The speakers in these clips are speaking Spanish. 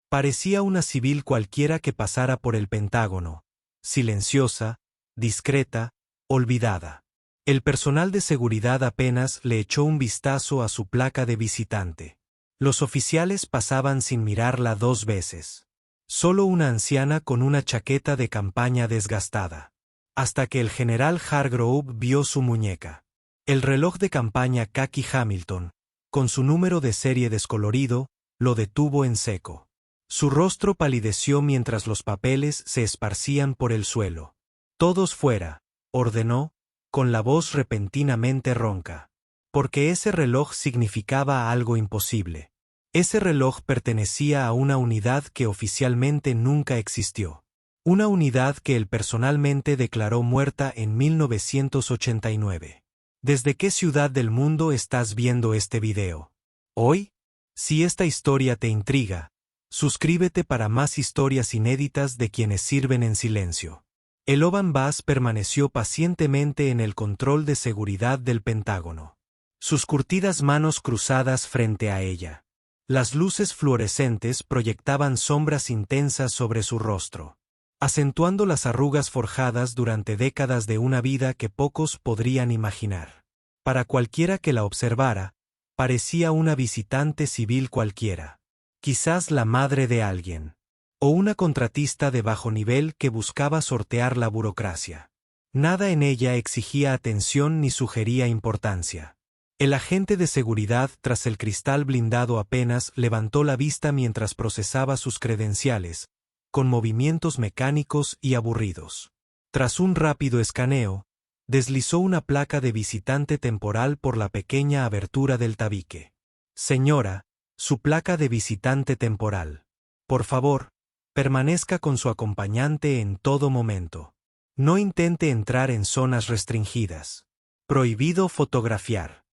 Parecía una civil cualquiera que pasara por el Pentágono, silenciosa, discreta, olvidada. El personal de seguridad apenas le echó un vistazo a su placa de visitante. Los oficiales pasaban sin mirarla 2 veces. Solo una anciana con una chaqueta de campaña desgastada. Hasta que el general Hargrove vio su muñeca. El reloj de campaña Khaki Hamilton, con su número de serie descolorido, lo detuvo en seco. Su rostro palideció mientras los papeles se esparcían por el suelo. Todos fuera, ordenó, con la voz repentinamente ronca. Porque ese reloj significaba algo imposible. Ese reloj pertenecía a una unidad que oficialmente nunca existió. Una unidad que él personalmente declaró muerta en 1989. ¿Desde qué ciudad del mundo estás viendo este video? ¿Hoy? Si esta historia te intriga, suscríbete para más historias inéditas de quienes sirven en silencio. Elovan Bass permaneció pacientemente en el control de seguridad del Pentágono. Sus curtidas manos cruzadas frente a ella. Las luces fluorescentes proyectaban sombras intensas sobre su rostro, acentuando las arrugas forjadas durante décadas de una vida que pocos podrían imaginar. Para cualquiera que la observara, parecía una visitante civil cualquiera. Quizás la madre de alguien. O una contratista de bajo nivel que buscaba sortear la burocracia. Nada en ella exigía atención ni sugería importancia. El agente de seguridad tras el cristal blindado apenas levantó la vista mientras procesaba sus credenciales, con movimientos mecánicos y aburridos. Tras un rápido escaneo, deslizó una placa de visitante temporal por la pequeña abertura del tabique. Señora, su placa de visitante temporal. Por favor, permanezca con su acompañante en todo momento. No intente entrar en zonas restringidas. Prohibido fotografiar.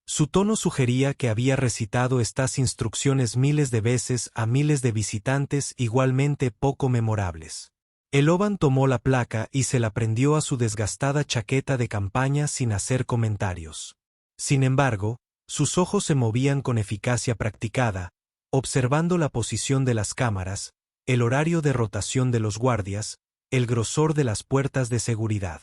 Su tono sugería que había recitado estas instrucciones miles de veces a miles de visitantes igualmente poco memorables. Elovan tomó la placa y se la prendió a su desgastada chaqueta de campaña sin hacer comentarios. Sin embargo, sus ojos se movían con eficacia practicada, observando la posición de las cámaras, el horario de rotación de los guardias, el grosor de las puertas de seguridad.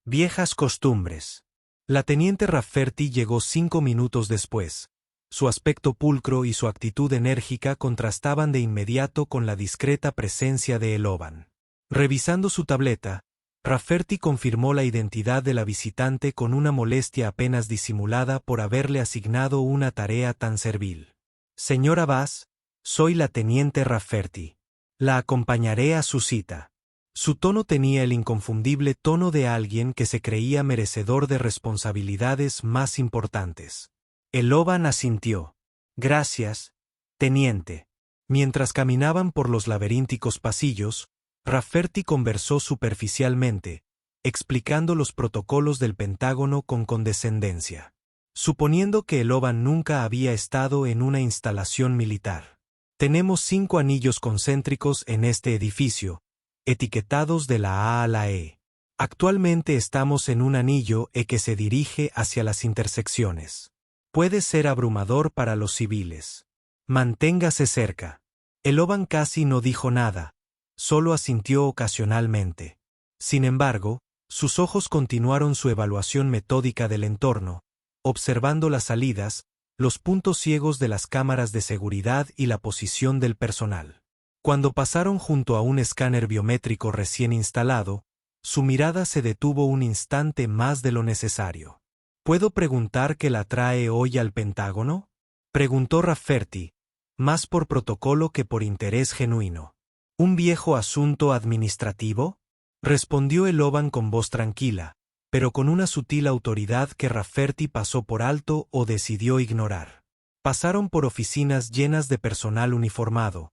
Viejas costumbres. La teniente Rafferty llegó 5 minutos después. Su aspecto pulcro y su actitud enérgica contrastaban de inmediato con la discreta presencia de Elovan. Revisando su tableta, Rafferty confirmó la identidad de la visitante con una molestia apenas disimulada por haberle asignado una tarea tan servil. Señora Bass, soy la teniente Rafferty. La acompañaré a su cita. Su tono tenía el inconfundible tono de alguien que se creía merecedor de responsabilidades más importantes. Elovan asintió. Gracias, teniente. Mientras caminaban por los laberínticos pasillos, Rafferty conversó superficialmente, explicando los protocolos del Pentágono con condescendencia. Suponiendo que Elovan nunca había estado en una instalación militar. Tenemos 5 anillos concéntricos en este edificio, etiquetados de la A a la E. Actualmente estamos en un anillo que se dirige hacia las intersecciones. Puede ser abrumador para los civiles. Manténgase cerca. Elovan casi no dijo nada, solo asintió ocasionalmente. Sin embargo, sus ojos continuaron su evaluación metódica del entorno, observando las salidas, los puntos ciegos de las cámaras de seguridad y la posición del personal. Cuando pasaron junto a un escáner biométrico recién instalado, su mirada se detuvo un instante más de lo necesario. ¿Puedo preguntar qué la trae hoy al Pentágono? Preguntó Rafferty, más por protocolo que por interés genuino. ¿Un viejo asunto administrativo? Respondió Elovan con voz tranquila, pero con una sutil autoridad que Rafferty pasó por alto o decidió ignorar. Pasaron por oficinas llenas de personal uniformado,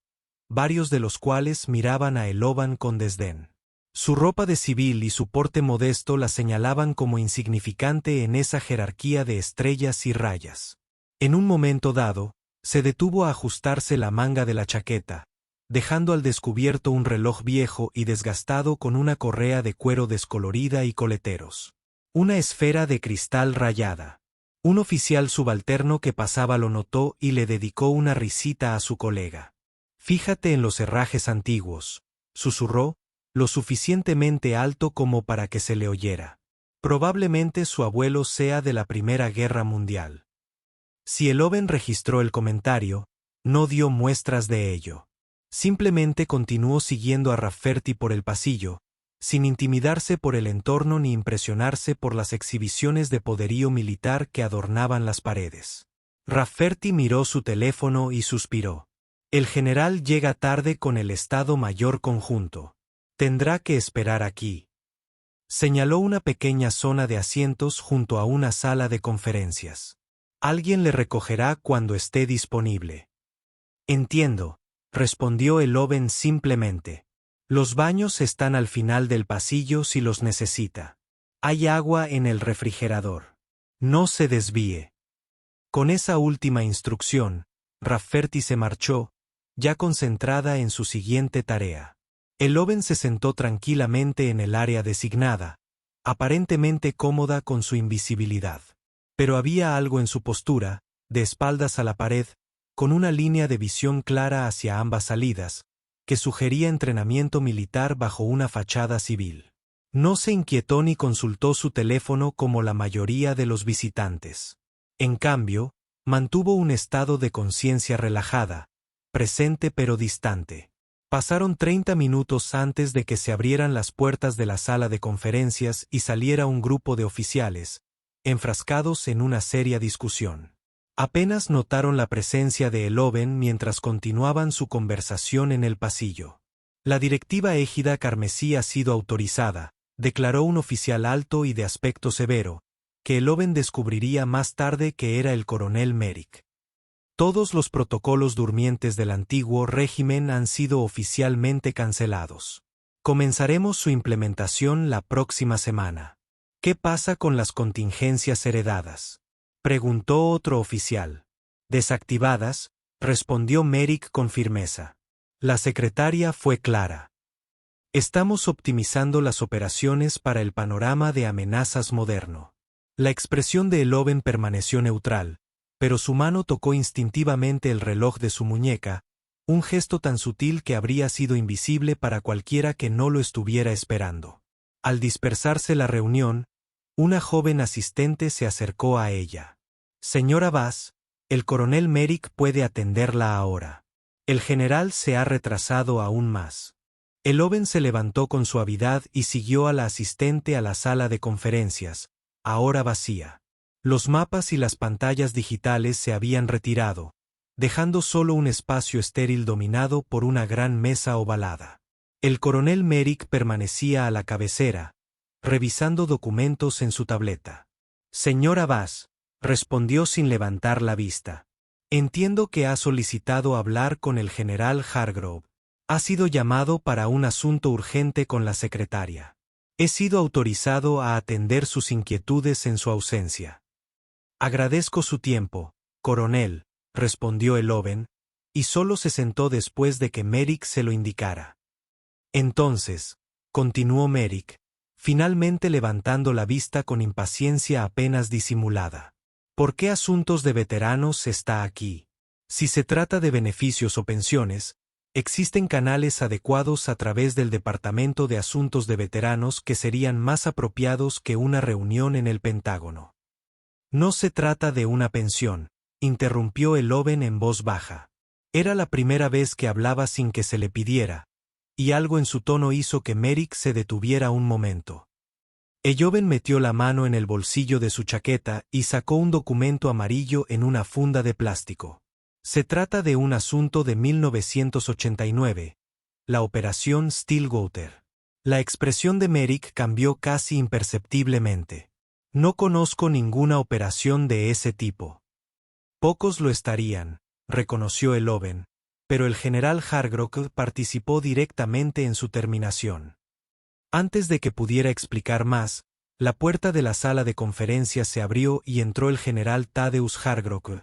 varios de los cuales miraban a Elovan con desdén. Su ropa de civil y su porte modesto la señalaban como insignificante en esa jerarquía de estrellas y rayas. En un momento dado, se detuvo a ajustarse la manga de la chaqueta, dejando al descubierto un reloj viejo y desgastado con una correa de cuero descolorida y coleteros. Una esfera de cristal rayada. Un oficial subalterno que pasaba lo notó y le dedicó una risita a su colega. Fíjate en los herrajes antiguos, susurró, lo suficientemente alto como para que se le oyera. Probablemente su abuelo sea de la Primera Guerra Mundial. Si Eloben registró el comentario, no dio muestras de ello. Simplemente continuó siguiendo a Rafferty por el pasillo, sin intimidarse por el entorno ni impresionarse por las exhibiciones de poderío militar que adornaban las paredes. Rafferty miró su teléfono y suspiró. El general llega tarde con el Estado Mayor Conjunto. Tendrá que esperar aquí. Señaló una pequeña zona de asientos junto a una sala de conferencias. Alguien le recogerá cuando esté disponible. Entiendo, respondió Eloben simplemente. Los baños están al final del pasillo si los necesita. Hay agua en el refrigerador. No se desvíe. Con esa última instrucción, Rafferty se marchó, ya concentrada en su siguiente tarea. Eloben se sentó tranquilamente en el área designada, aparentemente cómoda con su invisibilidad. Pero había algo en su postura, de espaldas a la pared, con una línea de visión clara hacia ambas salidas, que sugería entrenamiento militar bajo una fachada civil. No se inquietó ni consultó su teléfono como la mayoría de los visitantes. En cambio, mantuvo un estado de conciencia relajada, presente pero distante. Pasaron 30 minutos antes de que se abrieran las puertas de la sala de conferencias y saliera un grupo de oficiales, enfrascados en una seria discusión. Apenas notaron la presencia de Eloben mientras continuaban su conversación en el pasillo. La directiva égida carmesí ha sido autorizada, declaró un oficial alto y de aspecto severo, que Eloben descubriría más tarde que era el coronel Merrick. Todos los protocolos durmientes del antiguo régimen han sido oficialmente cancelados. Comenzaremos su implementación la próxima semana. ¿Qué pasa con las contingencias heredadas?, preguntó otro oficial. Desactivadas, respondió Merrick con firmeza. La secretaria fue clara. Estamos optimizando las operaciones para el panorama de amenazas moderno. La expresión de Eloben permaneció neutral, pero su mano tocó instintivamente el reloj de su muñeca, un gesto tan sutil que habría sido invisible para cualquiera que no lo estuviera esperando. Al dispersarse la reunión, una joven asistente se acercó a ella. Señora Bass, el coronel Merrick puede atenderla ahora. El general se ha retrasado aún más. Eloben se levantó con suavidad y siguió a la asistente a la sala de conferencias, ahora vacía. Los mapas y las pantallas digitales se habían retirado, dejando solo un espacio estéril dominado por una gran mesa ovalada. El coronel Merrick permanecía a la cabecera, revisando documentos en su tableta. Señora Bass, respondió sin levantar la vista. Entiendo que ha solicitado hablar con el general Hargrove. Ha sido llamado para un asunto urgente con la secretaria. He sido autorizado a atender sus inquietudes en su ausencia. Agradezco su tiempo, coronel, respondió Eloben, y solo se sentó después de que Merrick se lo indicara. Entonces, continuó Merrick, finalmente levantando la vista con impaciencia apenas disimulada. ¿Por qué asuntos de veteranos está aquí? Si se trata de beneficios o pensiones, existen canales adecuados a través del Departamento de Asuntos de Veteranos que serían más apropiados que una reunión en el Pentágono. No se trata de una pensión, interrumpió Eloben en voz baja. Era la primera vez que hablaba sin que se le pidiera, y algo en su tono hizo que Merrick se detuviera un momento. Eloben metió la mano en el bolsillo de su chaqueta y sacó un documento amarillo en una funda de plástico. Se trata de un asunto de 1989, la operación Stillwater. La expresión de Merrick cambió casi imperceptiblemente. No conozco ninguna operación de ese tipo. Pocos lo estarían, reconoció Eloben, pero el general Hargrove participó directamente en su terminación. Antes de que pudiera explicar más, la puerta de la sala de conferencias se abrió y entró el general Thaddeus Hargrove,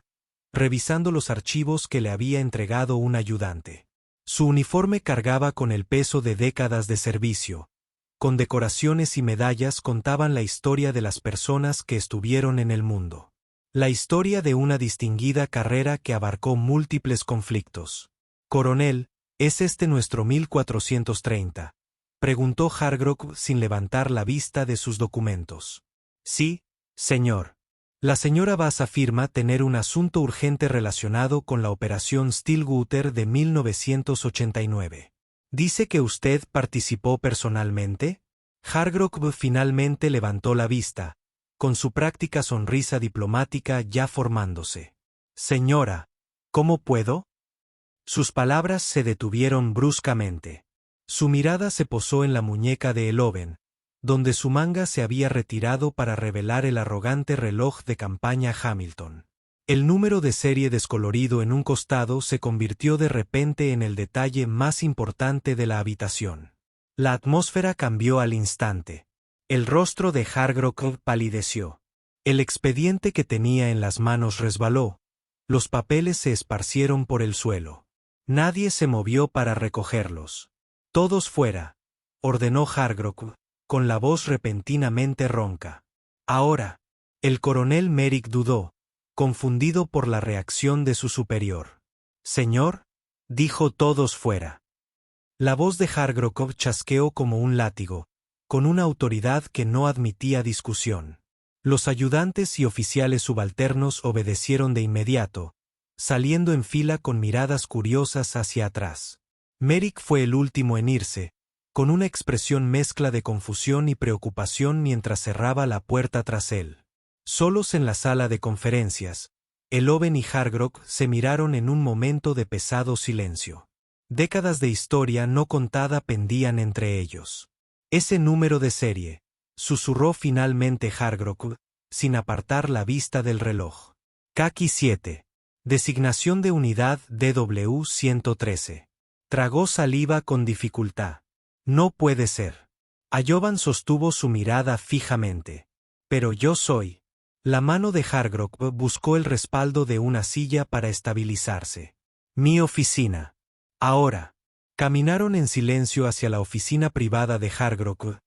revisando los archivos que le había entregado un ayudante. Su uniforme cargaba con el peso de décadas de servicio. Con decoraciones y medallas contaban la historia de las personas que estuvieron en el mundo. La historia de una distinguida carrera que abarcó múltiples conflictos. Coronel, ¿Es este nuestro 1430? Preguntó Hargrove sin levantar la vista de sus documentos. Sí, señor. La señora Bass afirma tener un asunto urgente relacionado con la operación Stillwater de 1989. ¿Dice que usted participó personalmente? Hargrove finalmente levantó la vista, con su práctica sonrisa diplomática ya formándose. Señora, ¿cómo puedo? Sus palabras se detuvieron bruscamente. Su mirada se posó en la muñeca de Eloben, donde su manga se había retirado para revelar el arrogante reloj de campaña Hamilton. El número de serie descolorido en un costado se convirtió de repente en el detalle más importante de la habitación. La atmósfera cambió al instante. El rostro de Hargrove palideció. El expediente que tenía en las manos resbaló. Los papeles se esparcieron por el suelo. Nadie se movió para recogerlos. Todos fuera, ordenó Hargrove, con la voz repentinamente ronca. Ahora, el coronel Merrick dudó, confundido por la reacción de su superior. Señor, dijo todos fuera. La voz de Hargrove chasqueó como un látigo, con una autoridad que no admitía discusión. Los ayudantes y oficiales subalternos obedecieron de inmediato, saliendo en fila con miradas curiosas hacia atrás. Merrick fue el último en irse, con una expresión mezcla de confusión y preocupación mientras cerraba la puerta tras él. Solos en la sala de conferencias, Eloben y Hargrove se miraron en un momento de pesado silencio. Décadas de historia no contada pendían entre ellos. Ese número de serie, susurró finalmente Hargrove, sin apartar la vista del reloj. Kaki 7. Designación de unidad DW-113. Tragó saliva con dificultad. No puede ser. Ayoban sostuvo su mirada fijamente. Pero yo soy. La mano de Hargrove buscó el respaldo de una silla para estabilizarse. Mi oficina. Ahora. Caminaron en silencio hacia la oficina privada de Hargrove,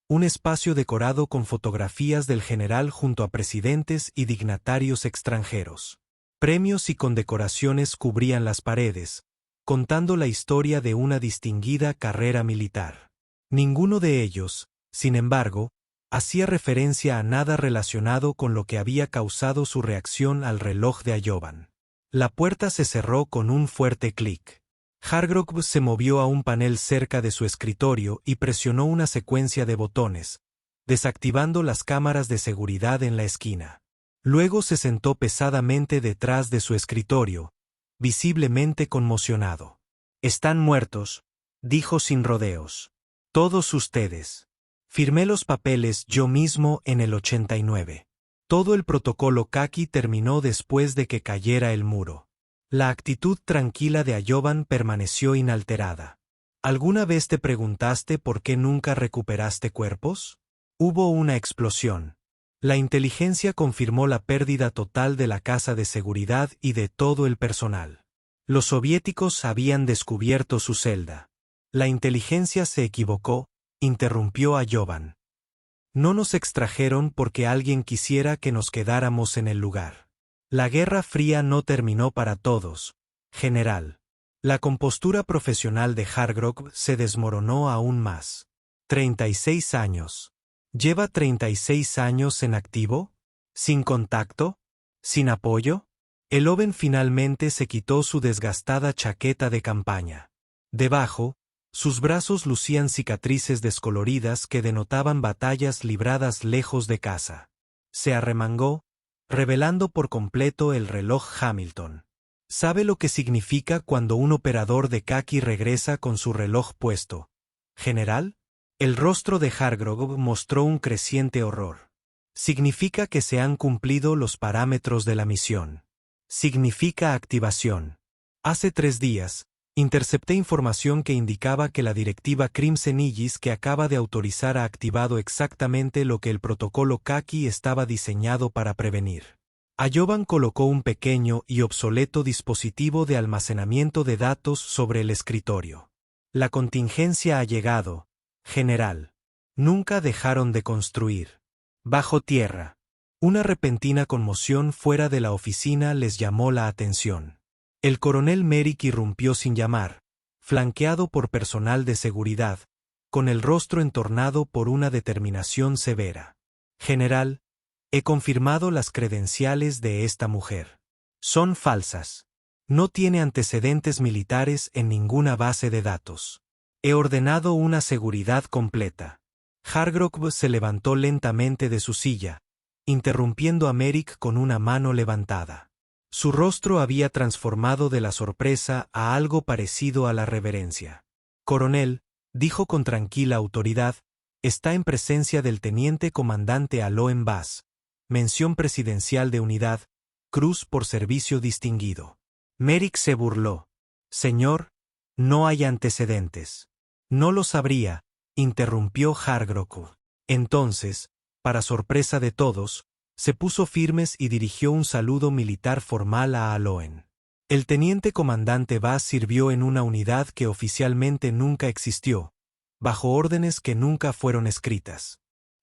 un espacio decorado con fotografías del general junto a presidentes y dignatarios extranjeros. Premios y condecoraciones cubrían las paredes, contando la historia de una distinguida carrera militar. Ninguno de ellos, sin embargo, hacía referencia a nada relacionado con lo que había causado su reacción al reloj de Ayoban. La puerta se cerró con un fuerte clic. Hargrove se movió a un panel cerca de su escritorio y presionó una secuencia de botones, desactivando las cámaras de seguridad en la esquina. Luego se sentó pesadamente detrás de su escritorio, visiblemente conmocionado. «Están muertos», dijo sin rodeos. «Todos ustedes. Firmé los papeles yo mismo en el 89. Todo el protocolo Kaki terminó después de que cayera el muro». La actitud tranquila de Ayoban permaneció inalterada. ¿Alguna vez te preguntaste por qué nunca recuperaste cuerpos? Hubo una explosión. La inteligencia confirmó la pérdida total de la casa de seguridad y de todo el personal. Los soviéticos habían descubierto su celda. La inteligencia se equivocó, interrumpió Ayoban. No nos extrajeron porque alguien quisiera que nos quedáramos en el lugar. La Guerra Fría no terminó para todos, general. La compostura profesional de Hargrove se desmoronó aún más. 36 años. ¿Lleva 36 años en activo? ¿Sin contacto? ¿Sin apoyo? Eloben finalmente se quitó su desgastada chaqueta de campaña. Debajo, sus brazos lucían cicatrices descoloridas que denotaban batallas libradas lejos de casa. Se arremangó, revelando por completo el reloj Hamilton. ¿Sabe lo que significa cuando un operador de Kaki regresa con su reloj puesto, general? El rostro de Hargrove mostró un creciente horror. Significa que se han cumplido los parámetros de la misión. Significa activación. Hace 3 días, intercepté información que indicaba que la directiva Crimson Aegis que acaba de autorizar ha activado exactamente lo que el protocolo Kaki estaba diseñado para prevenir. Ayoban colocó un pequeño y obsoleto dispositivo de almacenamiento de datos sobre el escritorio. La contingencia ha llegado, general. Nunca dejaron de construir. Bajo tierra. Una repentina conmoción fuera de la oficina les llamó la atención. El coronel Merrick irrumpió sin llamar, flanqueado por personal de seguridad, con el rostro entornado por una determinación severa. General, he confirmado las credenciales de esta mujer. Son falsas. No tiene antecedentes militares en ninguna base de datos. He ordenado una seguridad completa. Hargrove se levantó lentamente de su silla, interrumpiendo a Merrick con una mano levantada. Su rostro había transformado de la sorpresa a algo parecido a la reverencia. Coronel, dijo con tranquila autoridad, está en presencia del teniente comandante Aloen Bass, mención presidencial de unidad, cruz por servicio distinguido. Merrick se burló. Señor, no hay antecedentes. No lo sabría, interrumpió Hargrove. Entonces, para sorpresa de todos, se puso firmes y dirigió un saludo militar formal a Aloen. El teniente comandante Bass sirvió en una unidad que oficialmente nunca existió, bajo órdenes que nunca fueron escritas,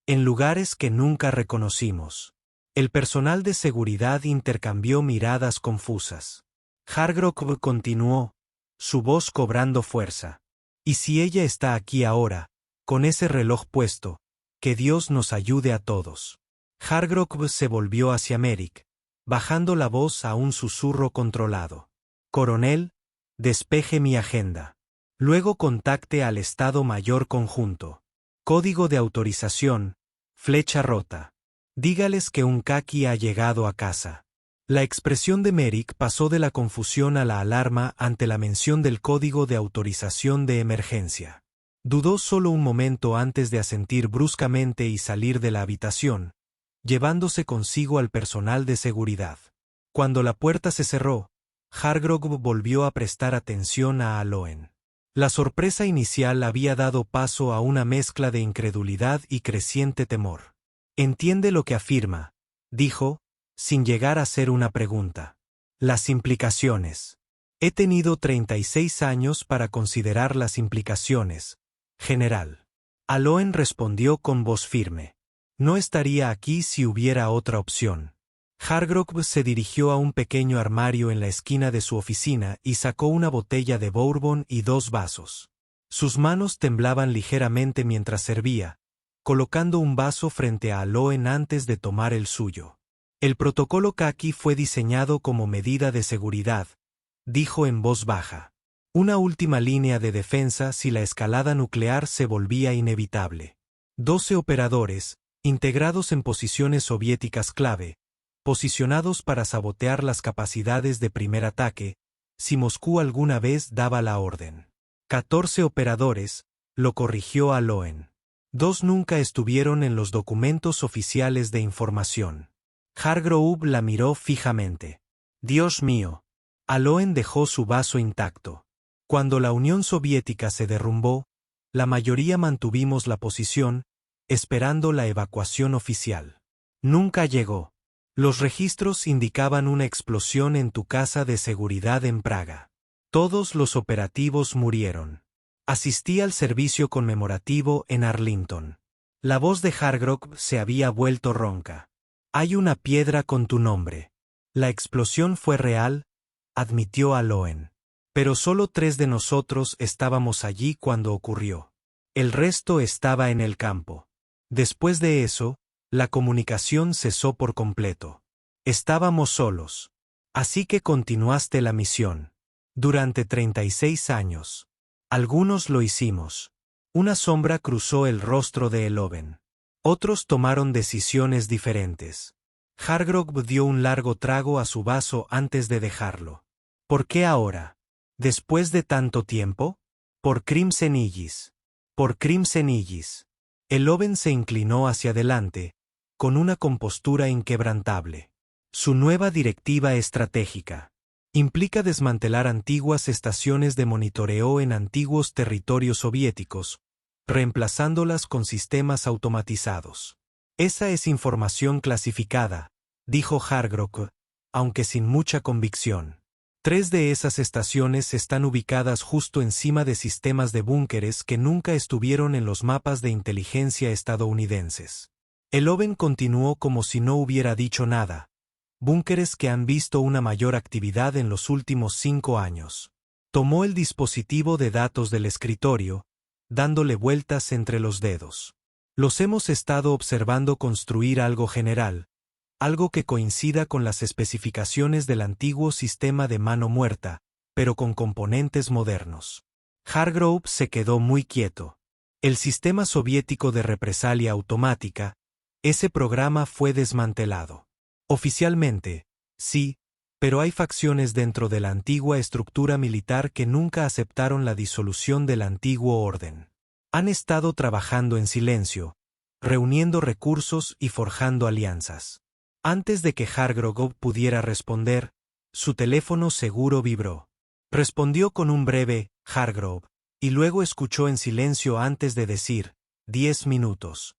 en lugares que nunca reconocimos. El personal de seguridad intercambió miradas confusas. Hargrove continuó, su voz cobrando fuerza. Y si ella está aquí ahora, con ese reloj puesto, que Dios nos ayude a todos. Hargrove se volvió hacia Merrick, bajando la voz a un susurro controlado. Coronel, despeje mi agenda. Luego contacte al Estado Mayor Conjunto. Código de autorización, flecha rota. Dígales que un caqui ha llegado a casa. La expresión de Merrick pasó de la confusión a la alarma ante la mención del código de autorización de emergencia. Dudó solo un momento antes de asentir bruscamente y salir de la habitación, llevándose consigo al personal de seguridad. Cuando la puerta se cerró, Hargrove volvió a prestar atención a Aloen. La sorpresa inicial había dado paso a una mezcla de incredulidad y creciente temor. «Entiende lo que afirma», dijo, sin llegar a hacer una pregunta. «Las implicaciones. He tenido 36 años para considerar las implicaciones, general». Aloen respondió con voz firme. «No estaría aquí si hubiera otra opción». Hargrove se dirigió a un pequeño armario en la esquina de su oficina y sacó una botella de bourbon y 2 vasos. Sus manos temblaban ligeramente mientras servía, colocando un vaso frente a Aloen antes de tomar el suyo. «El protocolo Kaki fue diseñado como medida de seguridad», dijo en voz baja. «Una última línea de defensa si la escalada nuclear se volvía inevitable. 12 operadores, integrados en posiciones soviéticas clave, posicionados para sabotear las capacidades de primer ataque, si Moscú alguna vez daba la orden. 14 operadores», lo corrigió Aloen. 2 nunca estuvieron en los documentos oficiales de información. Hargrove la miró fijamente. «Dios mío». Aloen dejó su vaso intacto. «Cuando la Unión Soviética se derrumbó, la mayoría mantuvimos la posición, esperando la evacuación oficial. Nunca llegó. Los registros indicaban una explosión en tu casa de seguridad en Praga. Todos los operativos murieron. Asistí al servicio conmemorativo en Arlington». La voz de Hargrove se había vuelto ronca. «Hay una piedra con tu nombre. La explosión fue real», admitió Aloen. «Pero solo 3 de nosotros estábamos allí cuando ocurrió. El resto estaba en el campo. Después de eso, la comunicación cesó por completo. Estábamos solos. Así que continuaste la misión. Durante 36 años. Algunos lo hicimos». Una sombra cruzó el rostro de Eloven. Otros tomaron decisiones diferentes. Hargrove dio un largo trago a su vaso antes de dejarlo. «¿Por qué ahora? ¿Después de tanto tiempo? Por Crimson Aegis. Por Crimson Aegis». Eloven se inclinó hacia adelante, con una compostura inquebrantable. «Su nueva directiva estratégica implica desmantelar antiguas estaciones de monitoreo en antiguos territorios soviéticos, reemplazándolas con sistemas automatizados. Esa es información clasificada», dijo Hargrove, aunque sin mucha convicción. 3 de esas estaciones están ubicadas justo encima de sistemas de búnkeres que nunca estuvieron en los mapas de inteligencia estadounidenses. Eloven continuó como si no hubiera dicho nada. «Búnkeres que han visto una mayor actividad en los últimos 5 años. Tomó el dispositivo de datos del escritorio, dándole vueltas entre los dedos. Los hemos estado observando construir algo general, algo que coincida con las especificaciones del antiguo sistema de mano muerta, pero con componentes modernos. Hargrove se quedó muy quieto. El sistema soviético de represalia automática, ese programa fue desmantelado. Oficialmente, sí, pero hay facciones dentro de la antigua estructura militar que nunca aceptaron la disolución del antiguo orden. Han estado trabajando en silencio, reuniendo recursos y forjando alianzas. Antes de que Hargrove pudiera responder, su teléfono seguro vibró. Respondió con un breve «Hargrove», y luego escuchó en silencio antes de decir «10 minutos».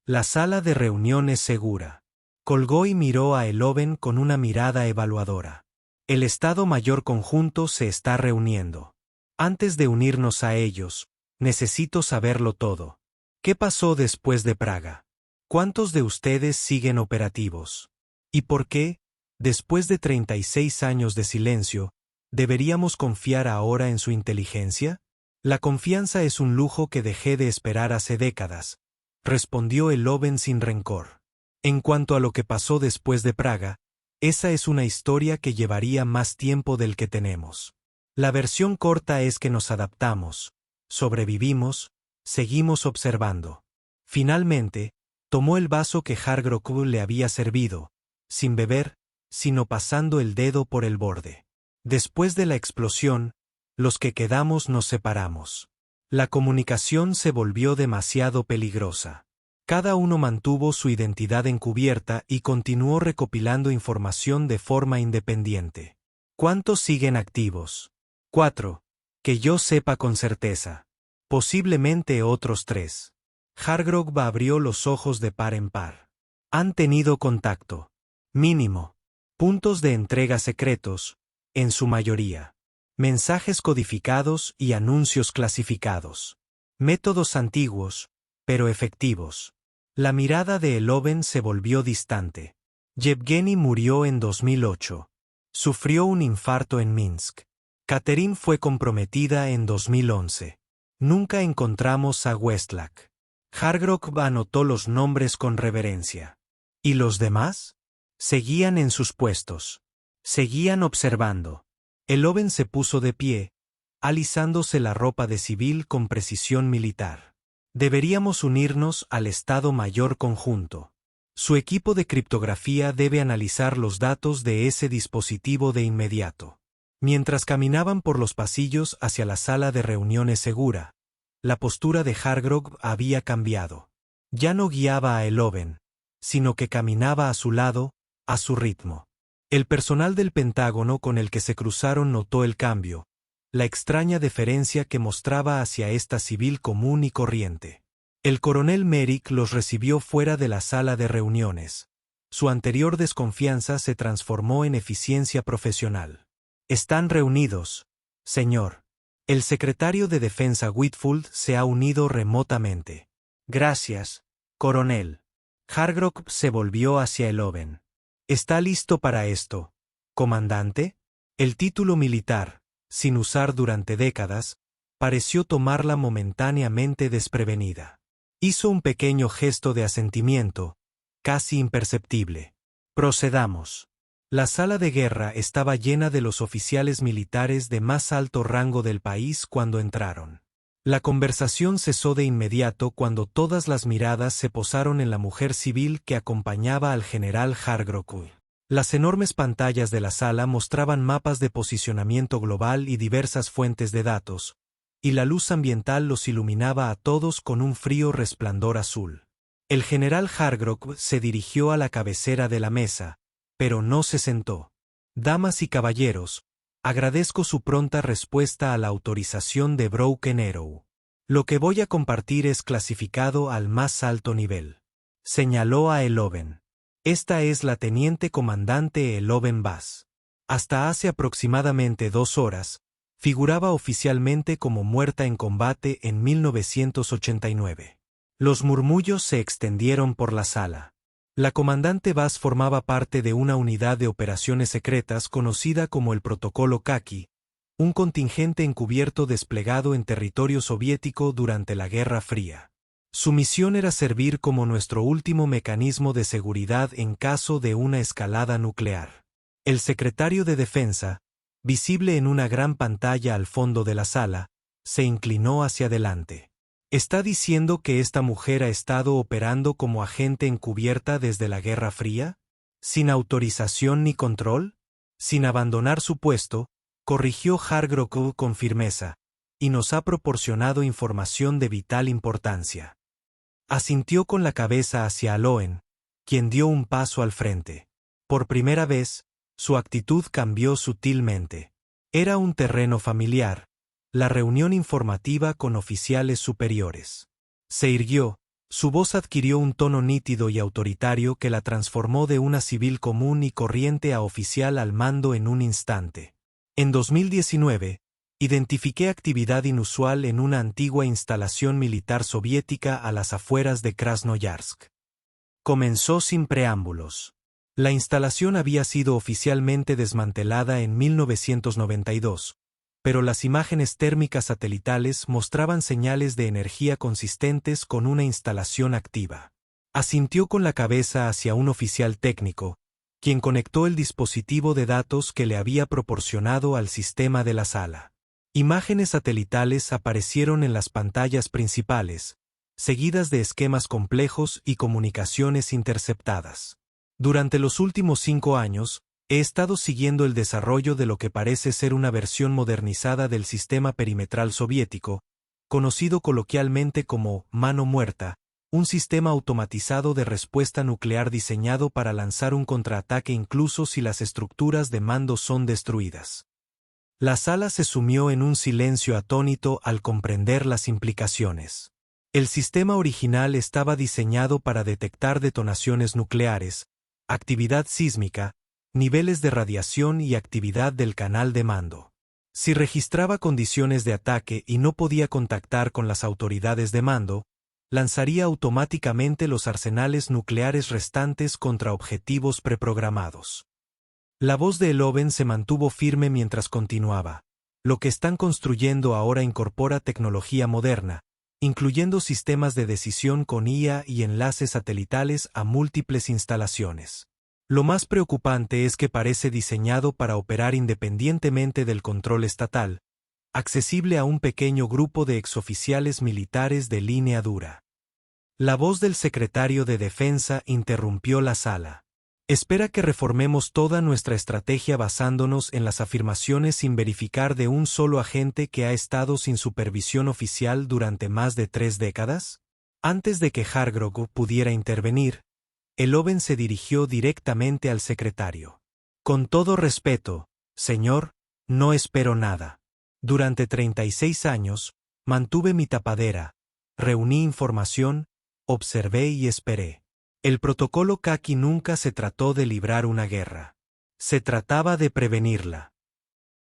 La sala de reuniones segura. Colgó y miró a Eloven con una mirada evaluadora. El Estado Mayor Conjunto se está reuniendo. Antes de unirnos a ellos, necesito saberlo todo. ¿Qué pasó después de Praga? ¿Cuántos de ustedes siguen operativos? ¿Y por qué, después de 36 años de silencio, deberíamos confiar ahora en su inteligencia? La confianza es un lujo que dejé de esperar hace décadas, respondió Eloven sin rencor. En cuanto a lo que pasó después de Praga, esa es una historia que llevaría más tiempo del que tenemos. La versión corta es que nos adaptamos, sobrevivimos, seguimos observando. Finalmente, tomó el vaso que Hargrove le había servido, sin beber, sino pasando el dedo por el borde. Después de la explosión, los que quedamos nos separamos. La comunicación se volvió demasiado peligrosa. Cada uno mantuvo su identidad encubierta y continuó recopilando información de forma independiente. ¿Cuántos siguen activos? 4. Que yo sepa con certeza. Posiblemente otros 3. Hargrove abrió los ojos de par en par. Han tenido contacto. Mínimo. Puntos de entrega secretos, en su mayoría. Mensajes codificados y anuncios clasificados. Métodos antiguos, pero efectivos. La mirada de Eloven se volvió distante. Yevgeny murió en 2008. Sufrió un infarto en Minsk. Catherine fue comprometida en 2011. Nunca encontramos a Westlake. Hargrove anotó los nombres con reverencia. ¿Y los demás? Seguían en sus puestos. Seguían observando. Eloven se puso de pie, alisándose la ropa de civil con precisión militar. Deberíamos unirnos al Estado Mayor Conjunto. Su equipo de criptografía debe analizar los datos de ese dispositivo de inmediato. Mientras caminaban por los pasillos hacia la sala de reuniones segura, la postura de Hargrove había cambiado. Ya no guiaba a Eloven, sino que caminaba a su lado, a su ritmo. El personal del Pentágono con el que se cruzaron notó el cambio, la extraña deferencia que mostraba hacia esta civil común y corriente. El coronel Merrick los recibió fuera de la sala de reuniones. Su anterior desconfianza se transformó en eficiencia profesional. Están reunidos, señor. El secretario de Defensa Whitfield se ha unido remotamente. Gracias, coronel. Hargrove se volvió hacia Eloven. ¿Está listo para esto, comandante? El título militar, sin usar durante décadas, pareció tomarla momentáneamente desprevenida. Hizo un pequeño gesto de asentimiento, casi imperceptible. Procedamos. La sala de guerra estaba llena de los oficiales militares de más alto rango del país cuando entraron. La conversación cesó de inmediato cuando todas las miradas se posaron en la mujer civil que acompañaba al general Hargrove. Las enormes pantallas de la sala mostraban mapas de posicionamiento global y diversas fuentes de datos, y la luz ambiental los iluminaba a todos con un frío resplandor azul. El general Hargrove se dirigió a la cabecera de la mesa, pero no se sentó. Damas y caballeros, agradezco su pronta respuesta a la autorización de Broken Arrow. Lo que voy a compartir es clasificado al más alto nivel. Señaló a Eloven. Esta es la teniente comandante Eloven Bass. Hasta hace aproximadamente 2 horas, figuraba oficialmente como muerta en combate en 1989. Los murmullos se extendieron por la sala. La comandante Bass formaba parte de una unidad de operaciones secretas conocida como el Protocolo Khaki, un contingente encubierto desplegado en territorio soviético durante la Guerra Fría. Su misión era servir como nuestro último mecanismo de seguridad en caso de una escalada nuclear. El secretario de Defensa, visible en una gran pantalla al fondo de la sala, se inclinó hacia adelante. ¿Está diciendo que esta mujer ha estado operando como agente encubierta desde la Guerra Fría? ¿Sin autorización ni control? Sin abandonar su puesto, corrigió Hargrove con firmeza, y nos ha proporcionado información de vital importancia. Asintió con la cabeza hacia Aloen, quien dio un paso al frente. Por primera vez, su actitud cambió sutilmente. Era un terreno familiar, la reunión informativa con oficiales superiores. Se irguió, su voz adquirió un tono nítido y autoritario que la transformó de una civil común y corriente a oficial al mando en un instante. En 2019, identifiqué actividad inusual en una antigua instalación militar soviética a las afueras de Krasnoyarsk. Comenzó sin preámbulos. La instalación había sido oficialmente desmantelada en 1992, pero las imágenes térmicas satelitales mostraban señales de energía consistentes con una instalación activa. Asintió con la cabeza hacia un oficial técnico, quien conectó el dispositivo de datos que le había proporcionado al sistema de la sala. Imágenes satelitales aparecieron en las pantallas principales, seguidas de esquemas complejos y comunicaciones interceptadas. Durante los últimos 5 años, he estado siguiendo el desarrollo de lo que parece ser una versión modernizada del sistema perimetral soviético, conocido coloquialmente como mano muerta, un sistema automatizado de respuesta nuclear diseñado para lanzar un contraataque incluso si las estructuras de mando son destruidas. La sala se sumió en un silencio atónito al comprender las implicaciones. El sistema original estaba diseñado para detectar detonaciones nucleares, actividad sísmica, niveles de radiación y actividad del canal de mando. Si registraba condiciones de ataque y no podía contactar con las autoridades de mando, lanzaría automáticamente los arsenales nucleares restantes contra objetivos preprogramados. La voz de Eloven se mantuvo firme mientras continuaba. Lo que están construyendo ahora incorpora tecnología moderna, incluyendo sistemas de decisión con IA y enlaces satelitales a múltiples instalaciones. Lo más preocupante es que parece diseñado para operar independientemente del control estatal, accesible a un pequeño grupo de exoficiales militares de línea dura. La voz del secretario de Defensa interrumpió la sala. Espera que reformemos toda nuestra estrategia basándonos en las afirmaciones sin verificar de un solo agente que ha estado sin supervisión oficial durante más de 3 décadas. Antes de que Hargrove pudiera intervenir, Eloven se dirigió directamente al secretario. Con todo respeto, señor, no espero nada. Durante 36 años, mantuve mi tapadera, reuní información, observé y esperé. El protocolo Kaki nunca se trató de librar una guerra. Se trataba de prevenirla.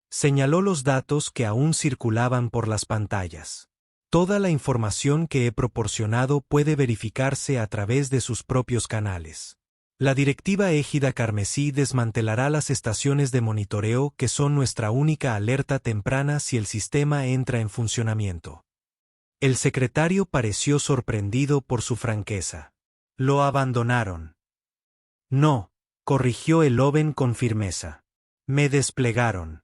Señaló los datos que aún circulaban por las pantallas. Toda la información que he proporcionado puede verificarse a través de sus propios canales. La directiva égida carmesí desmantelará las estaciones de monitoreo que son nuestra única alerta temprana si el sistema entra en funcionamiento. El secretario pareció sorprendido por su franqueza. Lo abandonaron. No, corrigió Eloven con firmeza. Me desplegaron.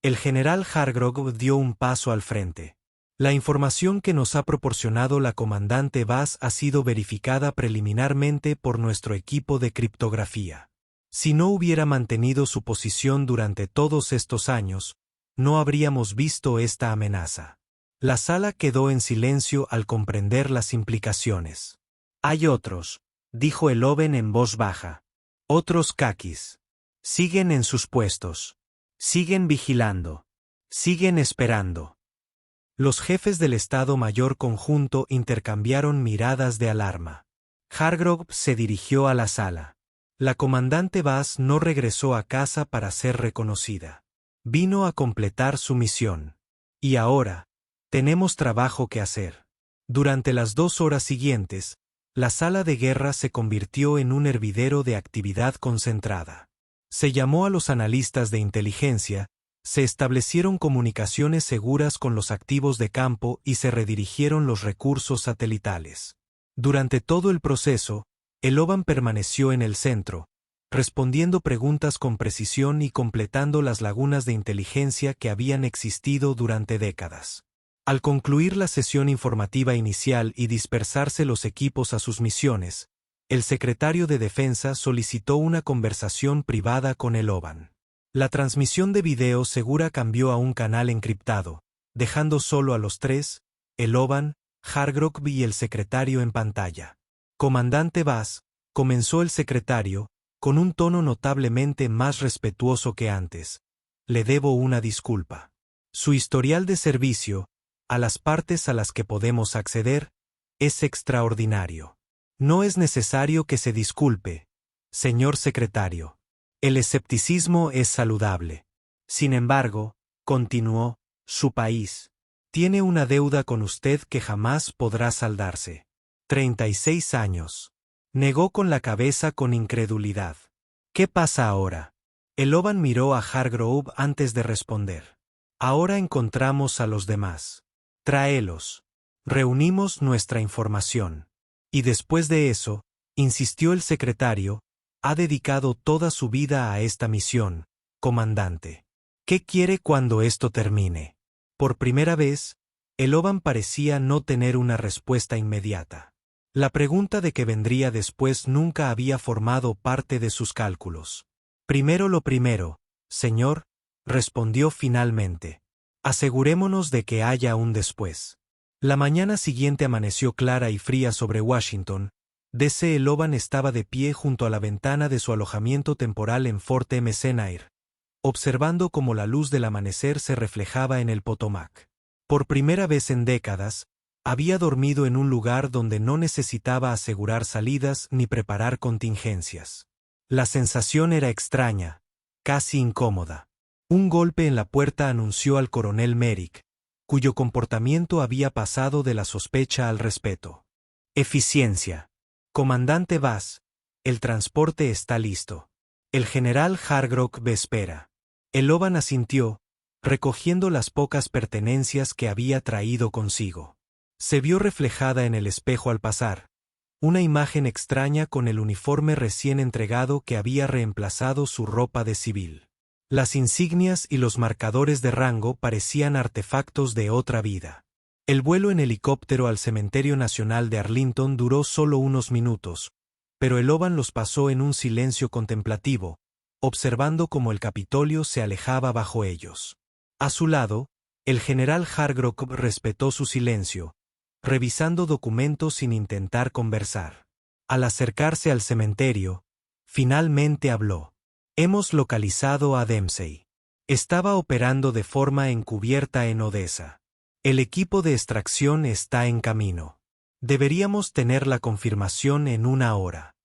El general Hargrove dio un paso al frente. La información que nos ha proporcionado la comandante Vaz ha sido verificada preliminarmente por nuestro equipo de criptografía. Si no hubiera mantenido su posición durante todos estos años, no habríamos visto esta amenaza. La sala quedó en silencio al comprender las implicaciones. Hay otros, dijo Eloven en voz baja. Otros Kakis. Siguen en sus puestos. Siguen vigilando. Siguen esperando. Los jefes del Estado Mayor Conjunto intercambiaron miradas de alarma. Hargrove se dirigió a la sala. La comandante Vaz no regresó a casa para ser reconocida. Vino a completar su misión. Y ahora, tenemos trabajo que hacer. Durante las 2 horas siguientes, la sala de guerra se convirtió en un hervidero de actividad concentrada. Se llamó a los analistas de inteligencia, Se establecieron comunicaciones seguras con los activos de campo y se redirigieron los recursos satelitales. Durante todo el proceso, Eloban permaneció en el centro, respondiendo preguntas con precisión y completando las lagunas de inteligencia que habían existido durante décadas. Al concluir la sesión informativa inicial y dispersarse los equipos a sus misiones, el secretario de Defensa solicitó una conversación privada con Eloban. La transmisión de video segura cambió a un canal encriptado, dejando solo a los tres, Eloban, Hargrove y el secretario en pantalla. Comandante Bass, comenzó el secretario, con un tono notablemente más respetuoso que antes. Le debo una disculpa. Su historial de servicio, a las partes a las que podemos acceder, es extraordinario. No es necesario que se disculpe, señor secretario. El escepticismo es saludable. Sin embargo, continuó, su país tiene una deuda con usted que jamás podrá saldarse. 36 años. Negó con la cabeza con incredulidad. ¿Qué pasa ahora? Eloban miró a Hargrove antes de responder. Ahora encontramos a los demás. Tráelos. Reunimos nuestra información. Y después de eso, insistió el secretario, ha dedicado toda su vida a esta misión, comandante. ¿Qué quiere cuando esto termine? Por primera vez, Eloban parecía no tener una respuesta inmediata. La pregunta de qué vendría después nunca había formado parte de sus cálculos. Primero lo primero, señor, respondió finalmente. Asegurémonos de que haya un después. La mañana siguiente amaneció clara y fría sobre Washington. D.C. Eloban estaba de pie junto a la ventana de su alojamiento temporal en Fort McNair, observando cómo la luz del amanecer se reflejaba en el Potomac. Por primera vez en décadas, había dormido en un lugar donde no necesitaba asegurar salidas ni preparar contingencias. La sensación era extraña, casi incómoda. Un golpe en la puerta anunció al coronel Merrick, cuyo comportamiento había pasado de la sospecha al respeto. Eficiencia. Comandante Bass, el transporte está listo. El general Hargrove espera. Eloban asintió, recogiendo las pocas pertenencias que había traído consigo. Se vio reflejada en el espejo al pasar, una imagen extraña con el uniforme recién entregado que había reemplazado su ropa de civil. Las insignias y los marcadores de rango parecían artefactos de otra vida. El vuelo en helicóptero al Cementerio Nacional de Arlington duró solo unos minutos, pero Eloban los pasó en un silencio contemplativo, observando cómo el Capitolio se alejaba bajo ellos. A su lado, el general Hargrove respetó su silencio, revisando documentos sin intentar conversar. Al acercarse al cementerio, finalmente habló. Hemos localizado a Dempsey. Estaba operando de forma encubierta en Odessa. El equipo de extracción está en camino. Deberíamos tener la confirmación en una hora.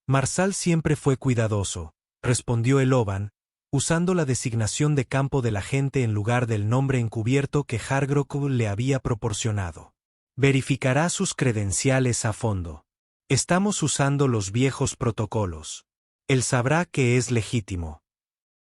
Marshall siempre fue cuidadoso, respondió Eloban, usando la designación de campo del agente en lugar del nombre encubierto que Hargrove le había proporcionado. Verificará sus credenciales a fondo. Estamos usando los viejos protocolos. Él sabrá que es legítimo.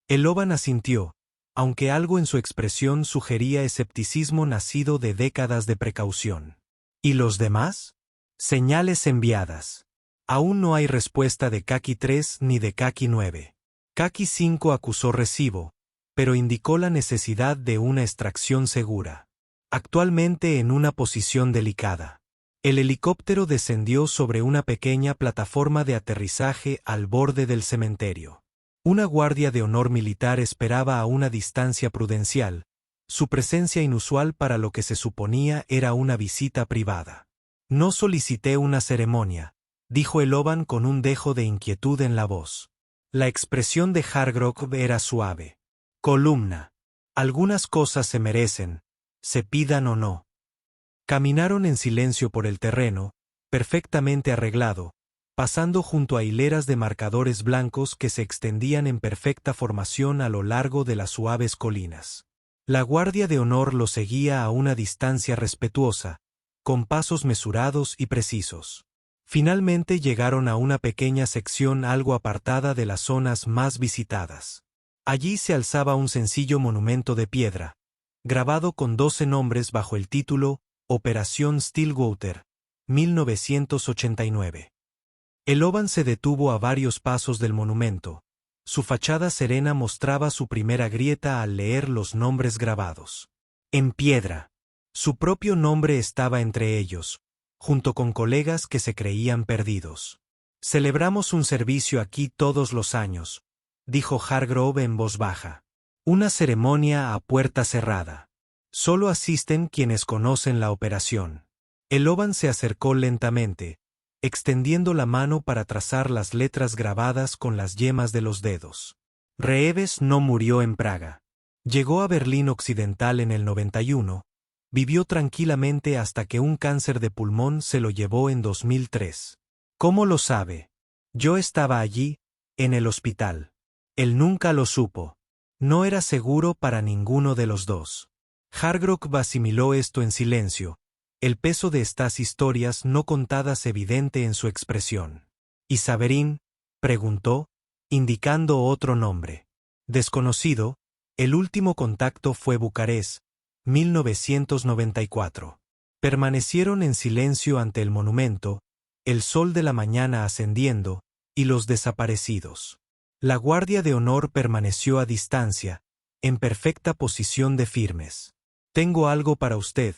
Eloban asintió, aunque algo en su expresión sugería escepticismo nacido de décadas de precaución. ¿Y los demás? Señales enviadas. Aún no hay respuesta de Kaki 3 ni de Kaki 9. Kaki 5 acusó recibo, pero indicó la necesidad de una extracción segura. Actualmente en una posición delicada. El helicóptero descendió sobre una pequeña plataforma de aterrizaje al borde del cementerio. Una guardia de honor militar esperaba a una distancia prudencial, su presencia inusual para lo que se suponía era una visita privada. No solicité una ceremonia, dijo Eloban con un dejo de inquietud en la voz. La expresión de Hargrove era suave. Columna. Algunas cosas se merecen, se pidan o no. Caminaron en silencio por el terreno, perfectamente arreglado, pasando junto a hileras de marcadores blancos que se extendían en perfecta formación a lo largo de las suaves colinas. La guardia de honor lo seguía a una distancia respetuosa, con pasos mesurados y precisos. Finalmente llegaron a una pequeña sección algo apartada de las zonas más visitadas. Allí se alzaba un sencillo monumento de piedra, grabado con 12 nombres bajo el título Operación Stillwater, 1989. El Oban se detuvo a varios pasos del monumento. Su fachada serena mostraba su primera grieta al leer los nombres grabados. En piedra. Su propio nombre estaba entre ellos, junto con colegas que se creían perdidos. Celebramos un servicio aquí todos los años, dijo Hargrove en voz baja. Una ceremonia a puerta cerrada. Solo asisten quienes conocen la operación. El Oban se acercó lentamente, extendiendo la mano para trazar las letras grabadas con las yemas de los dedos. Reeves no murió en Praga. Llegó a Berlín Occidental en el 91, vivió tranquilamente hasta que un cáncer de pulmón se lo llevó en 2003. ¿Cómo lo sabe? Yo estaba allí, en el hospital. Él nunca lo supo. No era seguro para ninguno de los dos. Hargrove asimiló esto en silencio, el peso de estas historias no contadas evidente en su expresión. ¿Y Saverín? Preguntó, indicando otro nombre. Desconocido, el último contacto fue Bucarest, 1994. Permanecieron en silencio ante el monumento, el sol de la mañana ascendiendo, y los desaparecidos. La Guardia de Honor permaneció a distancia, en perfecta posición de firmes. Tengo algo para usted,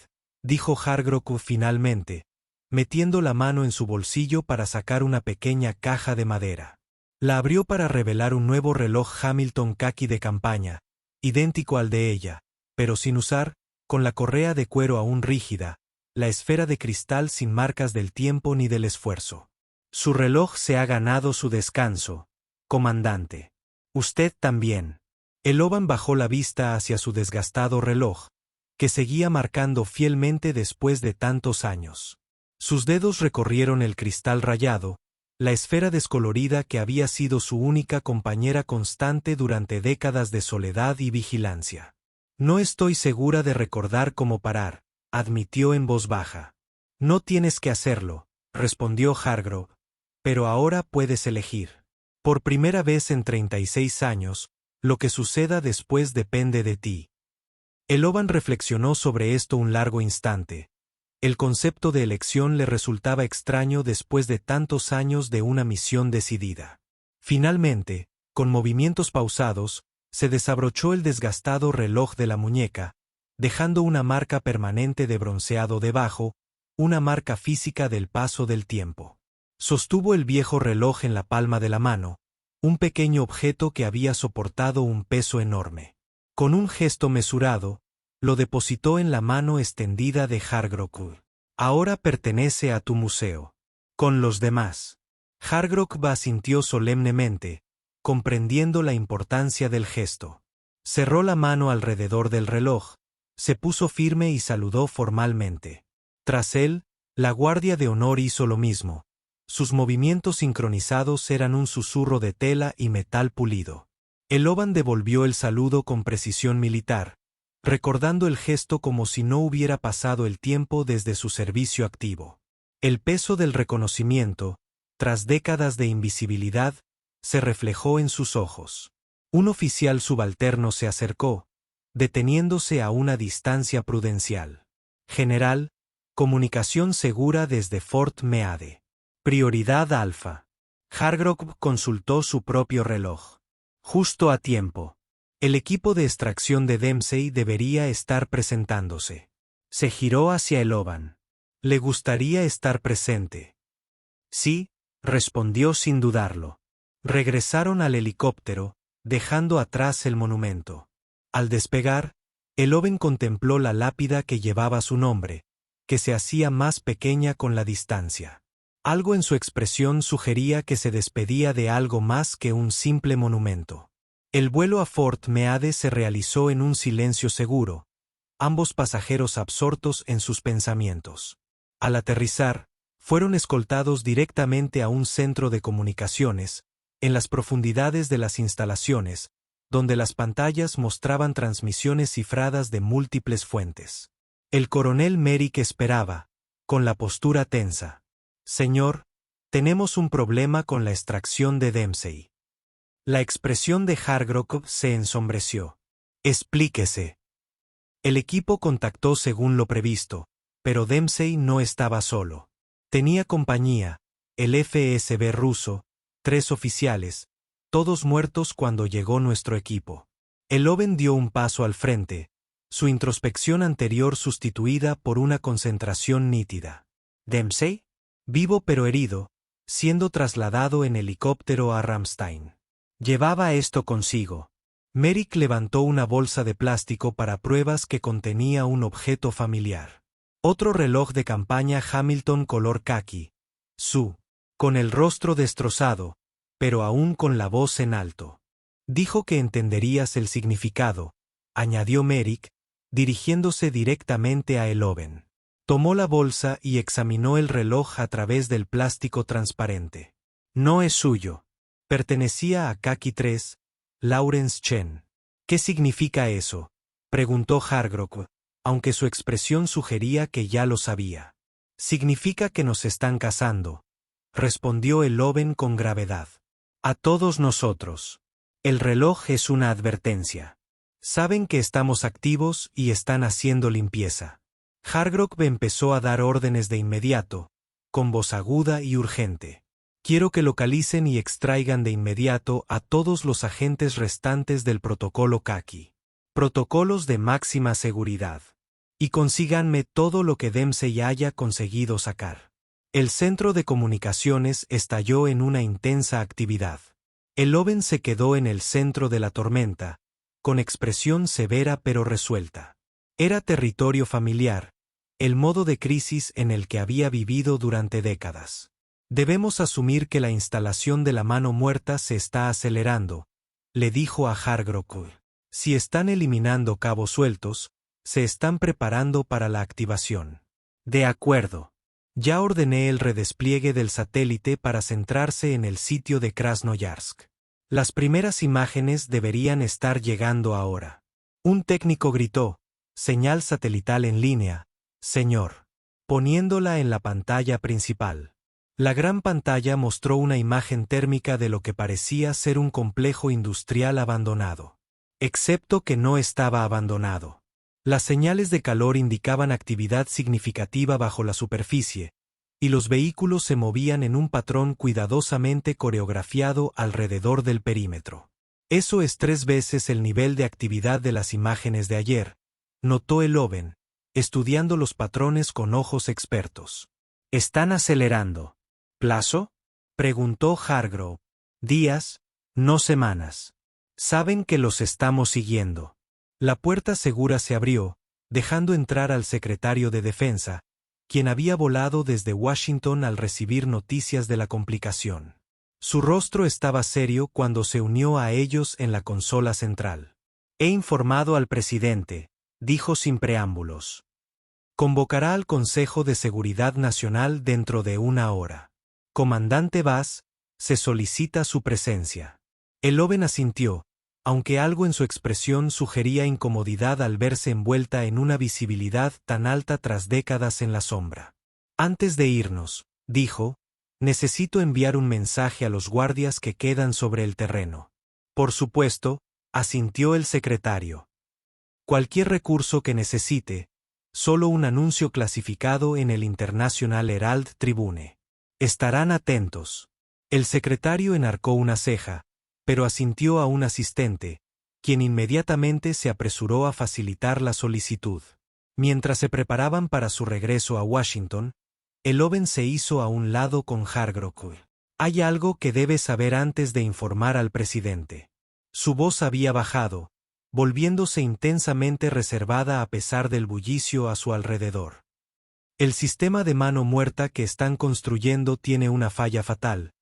dijo Hargrove finalmente, metiendo la mano en su bolsillo para sacar una pequeña caja de madera. La abrió para revelar un nuevo reloj Hamilton khaki de campaña, idéntico al de ella, pero sin usar, con la correa de cuero aún rígida, la esfera de cristal sin marcas del tiempo ni del esfuerzo. Su reloj se ha ganado su descanso, comandante. Usted también. El Oban bajó la vista hacia su desgastado reloj, que seguía marcando fielmente después de tantos años. Sus dedos recorrieron el cristal rayado, la esfera descolorida que había sido su única compañera constante durante décadas de soledad y vigilancia. No estoy segura de recordar cómo parar, admitió en voz baja. No tienes que hacerlo, respondió Hargrove, pero ahora puedes elegir. Por primera vez en 36 años, lo que suceda después depende de ti. El Oban reflexionó sobre esto un largo instante. El concepto de elección le resultaba extraño después de tantos años de una misión decidida. Finalmente, con movimientos pausados, se desabrochó el desgastado reloj de la muñeca, dejando una marca permanente de bronceado debajo, una marca física del paso del tiempo. Sostuvo el viejo reloj en la palma de la mano, un pequeño objeto que había soportado un peso enorme. Con un gesto mesurado, lo depositó en la mano extendida de Hargrove. Ahora pertenece a tu museo. Con los demás. Hargrove asintió solemnemente, comprendiendo la importancia del gesto. Cerró la mano alrededor del reloj, se puso firme y saludó formalmente. Tras él, la Guardia de Honor hizo lo mismo. Sus movimientos sincronizados eran un susurro de tela y metal pulido. El Oban devolvió el saludo con precisión militar, recordando el gesto como si no hubiera pasado el tiempo desde su servicio activo. El peso del reconocimiento, tras décadas de invisibilidad, se reflejó en sus ojos. Un oficial subalterno se acercó, deteniéndose a una distancia prudencial. General, comunicación segura desde Fort Meade. Prioridad alfa. Hargrove consultó su propio reloj. Justo a tiempo. El equipo de extracción de Dempsey debería estar presentándose. Se giró hacia el Oban. ¿Le gustaría estar presente? Sí, respondió sin dudarlo. Regresaron al helicóptero, dejando atrás el monumento. Al despegar, el Oban contempló la lápida que llevaba su nombre, que se hacía más pequeña con la distancia. Algo en su expresión sugería que se despedía de algo más que un simple monumento. El vuelo a Fort Meade se realizó en un silencio seguro, ambos pasajeros absortos en sus pensamientos. Al aterrizar, fueron escoltados directamente a un centro de comunicaciones, en las profundidades de las instalaciones, donde las pantallas mostraban transmisiones cifradas de múltiples fuentes. El coronel Merrick esperaba, con la postura tensa. Señor, tenemos un problema con la extracción de Dempsey. La expresión de Hargrove se ensombreció. Explíquese. El equipo contactó según lo previsto, pero Dempsey no estaba solo. Tenía compañía, el FSB ruso, 3 oficiales, todos muertos cuando llegó nuestro equipo. Eloven dio un paso al frente, su introspección anterior sustituida por una concentración nítida. ¿Dempsey? Vivo pero herido, siendo trasladado en helicóptero a Ramstein. Llevaba esto consigo. Merrick levantó una bolsa de plástico para pruebas que contenía un objeto familiar. Otro reloj de campaña Hamilton color caqui. Con el rostro destrozado, pero aún con la voz en alto. Dijo que entenderías el significado, añadió Merrick, dirigiéndose directamente a Eloven. Tomó la bolsa y examinó el reloj a través del plástico transparente. No es suyo. Pertenecía a Kaki 3, Lawrence Chen. ¿Qué significa eso?, preguntó Hargrove, aunque su expresión sugería que ya lo sabía. Significa que nos están cazando, respondió Eloven con gravedad. A todos nosotros. El reloj es una advertencia. Saben que estamos activos y están haciendo limpieza. Hargrove empezó a dar órdenes de inmediato, con voz aguda y urgente. Quiero que localicen y extraigan de inmediato a todos los agentes restantes del protocolo Kaki. Protocolos de máxima seguridad. Y consíganme todo lo que Dempsey haya conseguido sacar. El centro de comunicaciones estalló en una intensa actividad. Eloven se quedó en el centro de la tormenta, con expresión severa pero resuelta. Era territorio familiar, el modo de crisis en el que había vivido durante décadas. Debemos asumir que la instalación de la mano muerta se está acelerando, le dijo a Hargrove. Si están eliminando cabos sueltos, se están preparando para la activación. De acuerdo. Ya ordené el redespliegue del satélite para centrarse en el sitio de Krasnoyarsk. Las primeras imágenes deberían estar llegando ahora. Un técnico gritó, señal satelital en línea, señor, poniéndola en la pantalla principal. La gran pantalla mostró una imagen térmica de lo que parecía ser un complejo industrial abandonado. Excepto que no estaba abandonado. Las señales de calor indicaban actividad significativa bajo la superficie, y los vehículos se movían en un patrón cuidadosamente coreografiado alrededor del perímetro. Eso es 3 veces el nivel de actividad de las imágenes de ayer, notó Eloven, estudiando los patrones con ojos expertos. Están acelerando. ¿Plazo?, preguntó Hargrove. Días, no semanas. Saben que los estamos siguiendo. La puerta segura se abrió, dejando entrar al secretario de Defensa, quien había volado desde Washington al recibir noticias de la complicación. Su rostro estaba serio cuando se unió a ellos en la consola central. He informado al presidente, dijo sin preámbulos. Convocará al Consejo de Seguridad Nacional dentro de 1 hora. Comandante Bass, se solicita su presencia. Eloven asintió, aunque algo en su expresión sugería incomodidad al verse envuelta en una visibilidad tan alta tras décadas en la sombra. Antes de irnos, dijo, necesito enviar un mensaje a los guardias que quedan sobre el terreno. Por supuesto, asintió el secretario. Cualquier recurso que necesite, solo un anuncio clasificado en el International Herald Tribune. Estarán atentos. El secretario enarcó una ceja, pero asintió a un asistente, quien inmediatamente se apresuró a facilitar la solicitud. Mientras se preparaban para su regreso a Washington, Eloven se hizo a un lado con Hargrove. Hay algo que debes saber antes de informar al presidente. Su voz había bajado, volviéndose intensamente reservada a pesar del bullicio a su alrededor. El sistema de mano muerta que están construyendo tiene una falla fatal,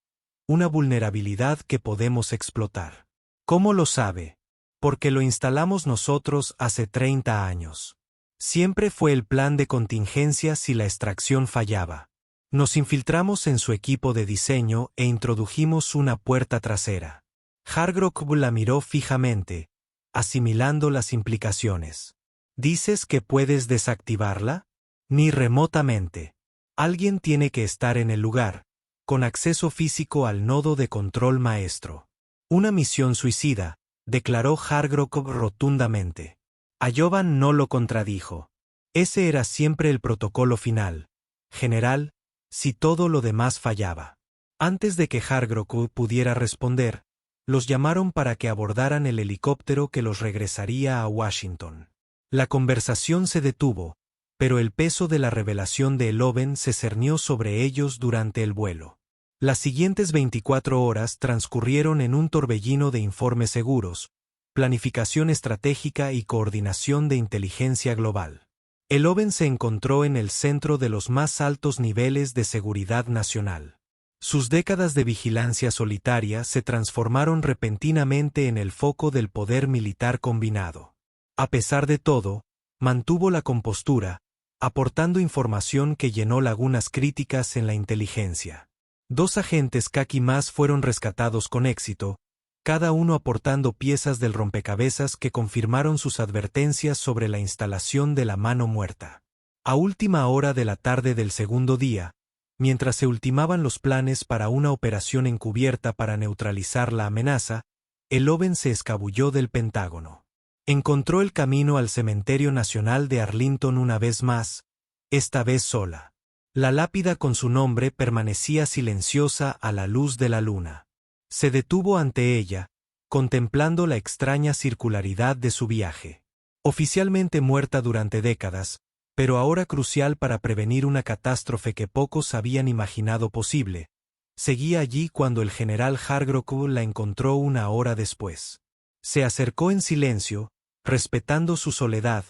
una vulnerabilidad que podemos explotar. ¿Cómo lo sabe? Porque lo instalamos nosotros hace 30 años. Siempre fue el plan de contingencia si la extracción fallaba. Nos infiltramos en su equipo de diseño e introdujimos una puerta trasera. Hargrove la miró fijamente, asimilando las implicaciones. ¿Dices que puedes desactivarla? Ni remotamente. Alguien tiene que estar en el lugar, con acceso físico al nodo de control maestro. Una misión suicida, declaró Hargrove rotundamente. Ayoban no lo contradijo. Ese era siempre el protocolo final. General, si todo lo demás fallaba. Antes de que Hargrove pudiera responder, los llamaron para que abordaran el helicóptero que los regresaría a Washington. La conversación se detuvo, pero el peso de la revelación de Eloben se cernió sobre ellos durante el vuelo. Las siguientes 24 horas transcurrieron en un torbellino de informes seguros, planificación estratégica y coordinación de inteligencia global. Eloben se encontró en el centro de los más altos niveles de seguridad nacional. Sus décadas de vigilancia solitaria se transformaron repentinamente en el foco del poder militar combinado. A pesar de todo, mantuvo la compostura, aportando información que llenó lagunas críticas en la inteligencia. 2 agentes Khaki más fueron rescatados con éxito, cada uno aportando piezas del rompecabezas que confirmaron sus advertencias sobre la instalación de la mano muerta. A última hora de la tarde del segundo día, mientras se ultimaban los planes para una operación encubierta para neutralizar la amenaza, Eloben se escabulló del Pentágono. Encontró el camino al Cementerio Nacional de Arlington una vez más, esta vez sola. La lápida con su nombre permanecía silenciosa a la luz de la luna. Se detuvo ante ella, contemplando la extraña circularidad de su viaje. Oficialmente muerta durante décadas, pero ahora crucial para prevenir una catástrofe que pocos habían imaginado posible, seguía allí cuando el general Hargrove la encontró una hora después. Se acercó en silencio, respetando su soledad,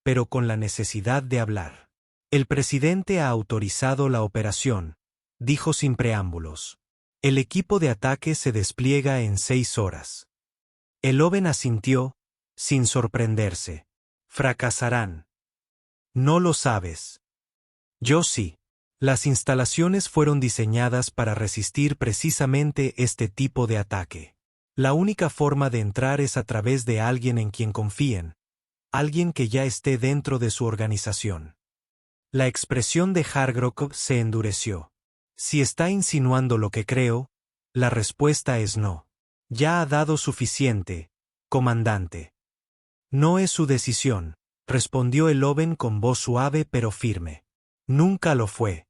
pero con la necesidad de hablar. El presidente ha autorizado la operación, dijo sin preámbulos. El equipo de ataque se despliega en 6 horas. Eloben asintió, sin sorprenderse. Fracasarán. No lo sabes. Yo sí. Las instalaciones fueron diseñadas para resistir precisamente este tipo de ataque. La única forma de entrar es a través de alguien en quien confíen, alguien que ya esté dentro de su organización. La expresión de Hargrove se endureció. Si está insinuando lo que creo, la respuesta es no. Ya ha dado suficiente, comandante. No es su decisión, respondió Eloben con voz suave pero firme. Nunca lo fue.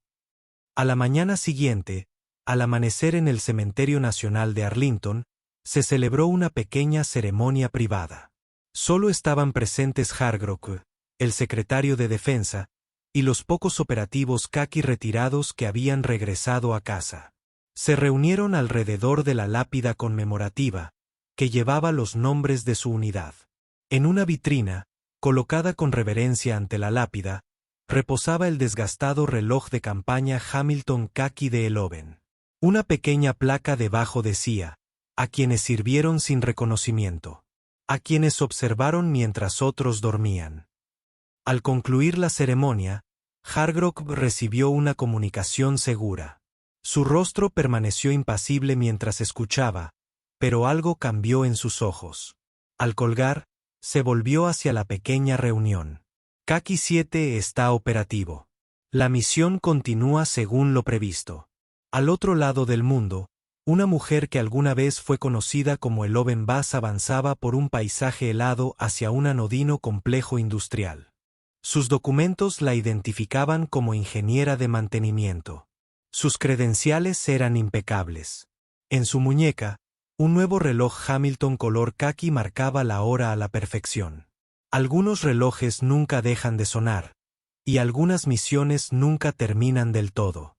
A la mañana siguiente, al amanecer en el Cementerio Nacional de Arlington, se celebró una pequeña ceremonia privada. Solo estaban presentes Hargrove, el secretario de Defensa, y los pocos operativos Khaki retirados que habían regresado a casa. Se reunieron alrededor de la lápida conmemorativa, que llevaba los nombres de su unidad. En una vitrina, colocada con reverencia ante la lápida, reposaba el desgastado reloj de campaña Hamilton Khaki de Eloben. Una pequeña placa debajo decía, a quienes sirvieron sin reconocimiento, a quienes observaron mientras otros dormían. Al concluir la ceremonia, Hargrove recibió una comunicación segura. Su rostro permaneció impasible mientras escuchaba, pero algo cambió en sus ojos. Al colgar, se volvió hacia la pequeña reunión. Khaki 7 está operativo. La misión continúa según lo previsto. Al otro lado del mundo, una mujer que alguna vez fue conocida como Eloben Bass avanzaba por un paisaje helado hacia un anodino complejo industrial. Sus documentos la identificaban como ingeniera de mantenimiento. Sus credenciales eran impecables. En su muñeca, un nuevo reloj Hamilton color caqui marcaba la hora a la perfección. Algunos relojes nunca dejan de sonar, y algunas misiones nunca terminan del todo.